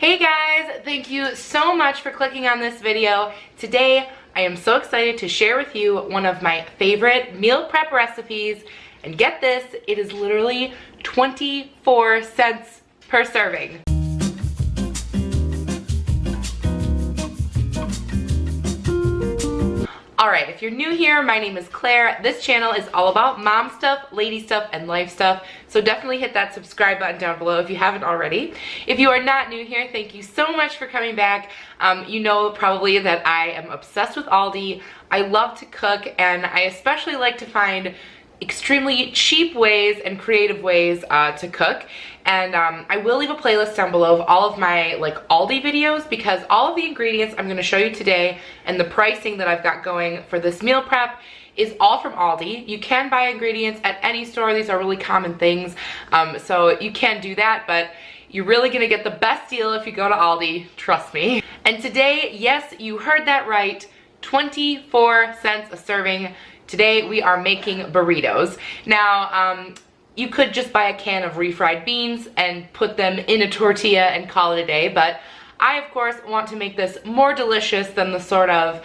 Hey guys, thank you so much for clicking on this video. Today, I am so excited to share with you one of my favorite meal prep recipes. And get this, it is literally 24 cents per serving. Alright, if you're new here, my name is Claire. This channel is all about mom stuff, lady stuff, and life stuff. So definitely hit that subscribe button down below if you haven't already. If you are not new here, thank you so much for coming back. You know probably that I am obsessed with Aldi. I love to cook, and I especially like to find extremely cheap ways and creative ways to cook. And I will leave a playlist down below of all of my Aldi videos, because all of the ingredients I'm going to show you today and the pricing that I've got going for this meal prep is all from Aldi. You can buy ingredients at any store. These are really common things, so you can do that, but you're really gonna get the best deal if you go to Aldi, trust me. And today, yes, you heard that right, 24 cents a serving. Today we are making burritos. Now, you could just buy a can of refried beans and put them in a tortilla and call it a day, but I, of course, want to make this more delicious than the sort of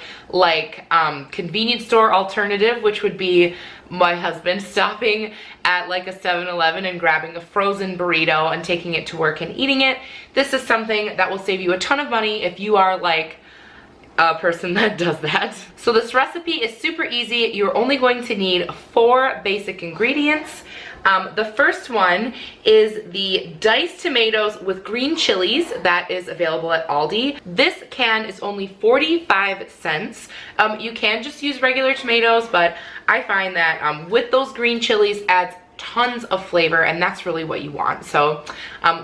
convenience store alternative, which would be my husband stopping at a 7-Eleven and grabbing a frozen burrito and taking it to work and eating it. This is something that will save you a ton of money if you are a person that does that. So this recipe is super easy. You're only going to need 4 basic ingredients. The first one is the diced tomatoes with green chilies that is available at Aldi. This can is only 45 cents. You can just use regular tomatoes, but I find that with those green chilies adds tons of flavor, and that's really what you want. So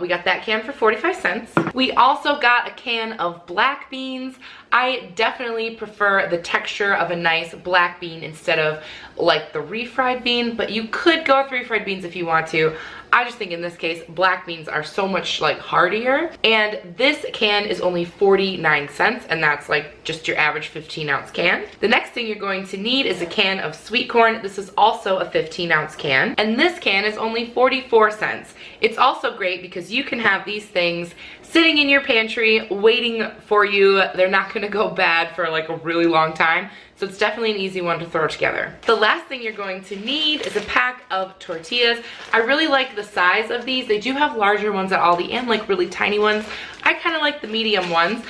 we got that can for 45 cents. We also got a can of black beans. I definitely prefer the texture of a nice black bean instead of the refried bean, but you could go with refried beans if you want to. I just think in this case, black beans are so much heartier. And this can is only 49 cents, and that's just your average 15-ounce can. The next thing you're going to need is a can of sweet corn. This is also a 15-ounce can, and this can is only 44 cents. It's also great because you can have these things sitting in your pantry waiting for you. They're not gonna go bad for a really long time. So it's definitely an easy one to throw together. The last thing you're going to need is a pack of tortillas. I really like the size of these. They do have larger ones at Aldi and really tiny ones. I kind of like the medium ones.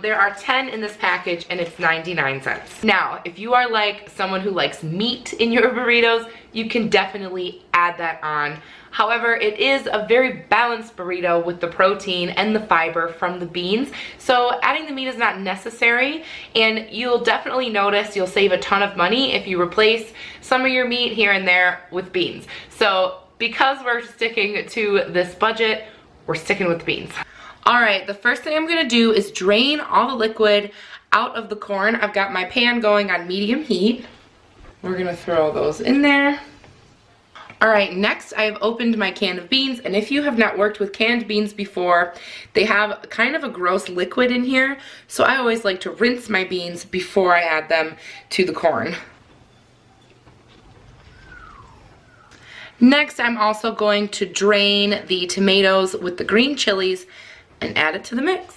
There are 10 in this package and it's 99 cents. Now, if you are someone who likes meat in your burritos, you can definitely add that on. However, it is a very balanced burrito with the protein and the fiber from the beans. So adding the meat is not necessary, and you'll definitely notice you'll save a ton of money if you replace some of your meat here and there with beans. So because we're sticking to this budget, we're sticking with the beans. All right, the first thing I'm gonna do is drain all the liquid out of the corn. I've got my pan going on medium heat. We're gonna throw those in there. All right, next I have opened my can of beans, and if you have not worked with canned beans before, they have kind of a gross liquid in here, so I always like to rinse my beans before I add them to the corn. Next, I'm also going to drain the tomatoes with the green chilies and add it to the mix.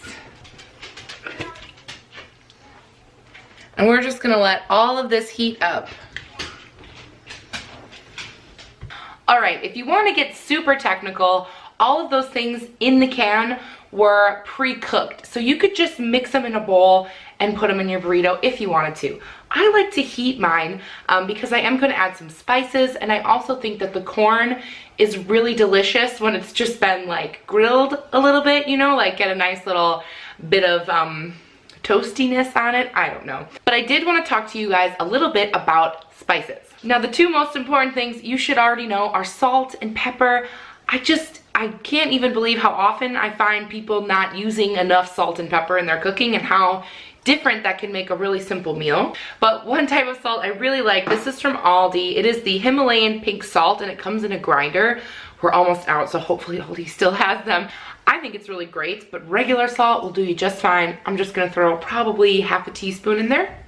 And we're just gonna let all of this heat up. All right, if you want to get super technical, all of those things in the can were pre-cooked. So you could just mix them in a bowl and put them in your burrito if you wanted to. I like to heat mine because I am going to add some spices, and I also think that the corn is really delicious when it's just been grilled a little bit, you know, get a nice little bit of toastiness on it. I don't know. But I did want to talk to you guys a little bit about spices. Now, the 2 most important things you should already know are salt and pepper. I can't even believe how often I find people not using enough salt and pepper in their cooking, and how different that can make a really simple meal. But one type of salt I really like, this is from Aldi. It is the Himalayan pink salt, and it comes in a grinder. We're almost out, so hopefully Aldi still has them. I think it's really great, but regular salt will do you just fine. I'm just gonna throw probably half a teaspoon in there.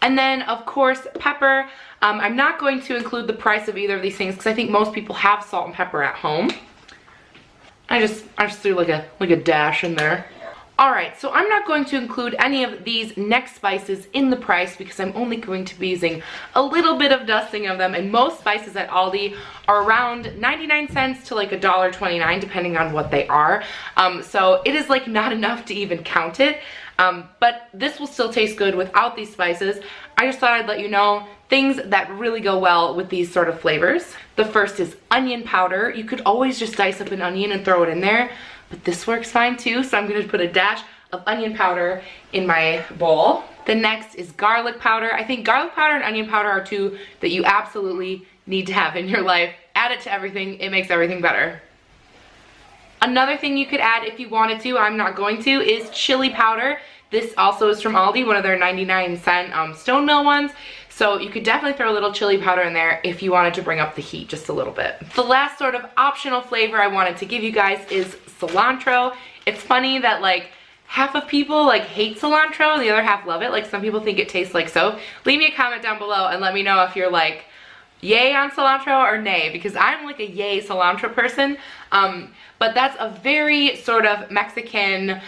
And then, of course, pepper. I'm not going to include the price of either of these things because I think most people have salt and pepper at home. I just threw like a dash in there. Alright, so I'm not going to include any of these next spices in the price because I'm only going to be using a little bit of dusting of them, and most spices at Aldi are around 99 cents to like $1.29 depending on what they are. So it is like not enough to even count it, but this will still taste good without these spices. I just thought I'd let you know things that really go well with these sort of flavors. The first is onion powder. You could always just dice up an onion and throw it in there, but this works fine too, so I'm gonna put a dash of onion powder in my bowl. The next is garlic powder. I think garlic powder and onion powder are two that you absolutely need to have in your life. Add it to everything, it makes everything better. Another thing you could add if you wanted to, I'm not going to, is chili powder. This also is from Aldi, one of their 99-cent stone mill ones. So you could definitely throw a little chili powder in there if you wanted to bring up the heat just a little bit. The last sort of optional flavor I wanted to give you guys is cilantro. It's funny that like half of people like hate cilantro, the other half love it. Like some people think it tastes like soap. Leave me a comment down below and let me know if you're like yay on cilantro or nay, because I'm like a yay cilantro person. But that's a very sort of Mexican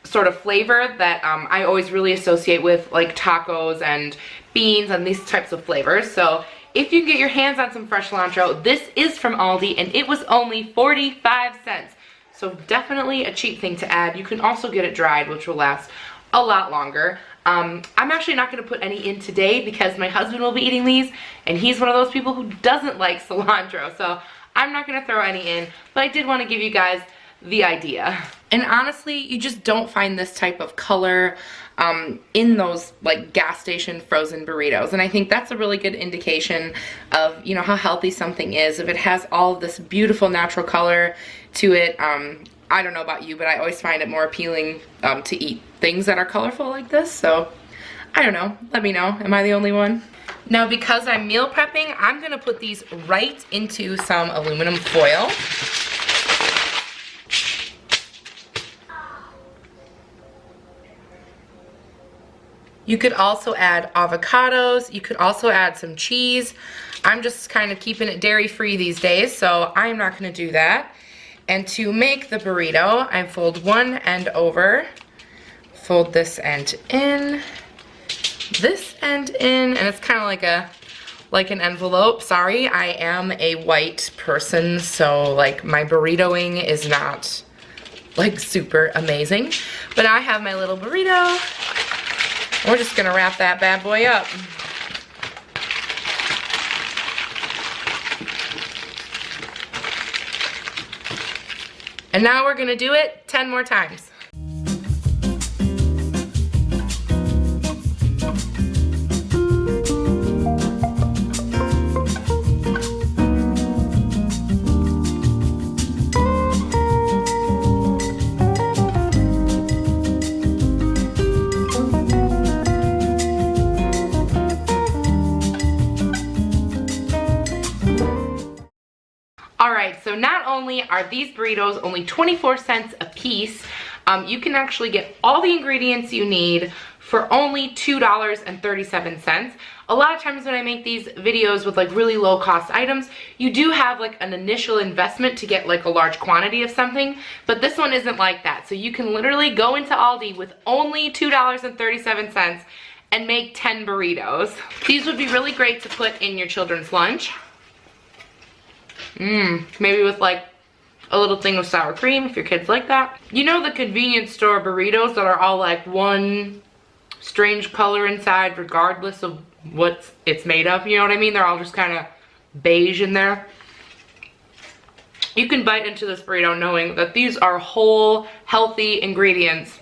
sort of flavor that I always really associate with like tacos and beans and these types of flavors. So if you can get your hands on some fresh cilantro, this is from Aldi and it was only 45 cents. So definitely a cheap thing to add. You can also get it dried, which will last a lot longer. I'm actually not going to put any in today because my husband will be eating these and he's one of those people who doesn't like cilantro. So I'm not going to throw any in, but I did want to give you guys the idea. And honestly, you just don't find this type of color in those like gas station frozen burritos, and I think that's a really good indication of, you know, how healthy something is if it has all of this beautiful natural color to it. I don't know about you, but I always find it more appealing to eat things that are colorful like this. So I don't know, let me know, am I the only one? Now because I'm meal prepping, I'm gonna put these right into some aluminum foil. You could also add avocados. You could also add some cheese. I'm just kind of keeping it dairy-free these days, so I'm not going to do that. And to make the burrito, I fold one end over, fold this end in, this end in, and it's kind of like an envelope. Sorry, I am a white person, so like my burritoing is not like super amazing. But I have my little burrito. We're just gonna wrap that bad boy up. And now we're gonna do it 10 more times. Alright, so not only are these burritos only 24 cents a piece, you can actually get all the ingredients you need for only $2.37. A lot of times when I make these videos with like really low cost items, you do have like an initial investment to get like a large quantity of something, but this one isn't like that. So you can literally go into Aldi with only $2.37 and make 10 burritos. These would be really great to put in your children's lunch. Maybe with like a little thing of sour cream if your kids like that. You know the convenience store burritos that are all like one strange color inside regardless of what it's made of, you know what I mean? They're all just kind of beige in there. You can bite into this burrito knowing that these are whole, healthy ingredients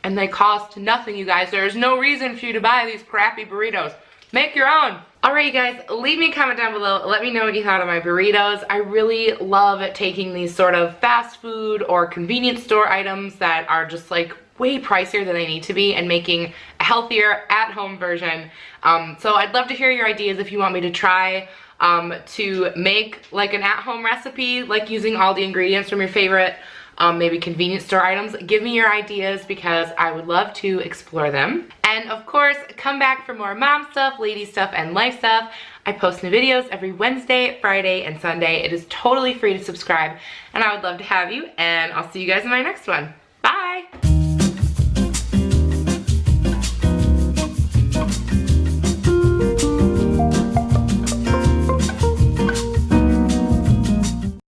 and they cost nothing, you guys. There is no reason for you to buy these crappy burritos. Make your own. Alright you guys, leave me a comment down below. Let me know what you thought of my burritos. I really love taking these sort of fast food or convenience store items that are just like way pricier than they need to be and making a healthier at-home version. So I'd love to hear your ideas if you want me to try to make like an at-home recipe, like using all the ingredients from your favorite maybe convenience store items. Give me your ideas because I would love to explore them. And of course, come back for more mom stuff, lady stuff, and life stuff. I post new videos every Wednesday, Friday, and Sunday. It is totally free to subscribe, and I would love to have you, and I'll see you guys in my next one. Bye!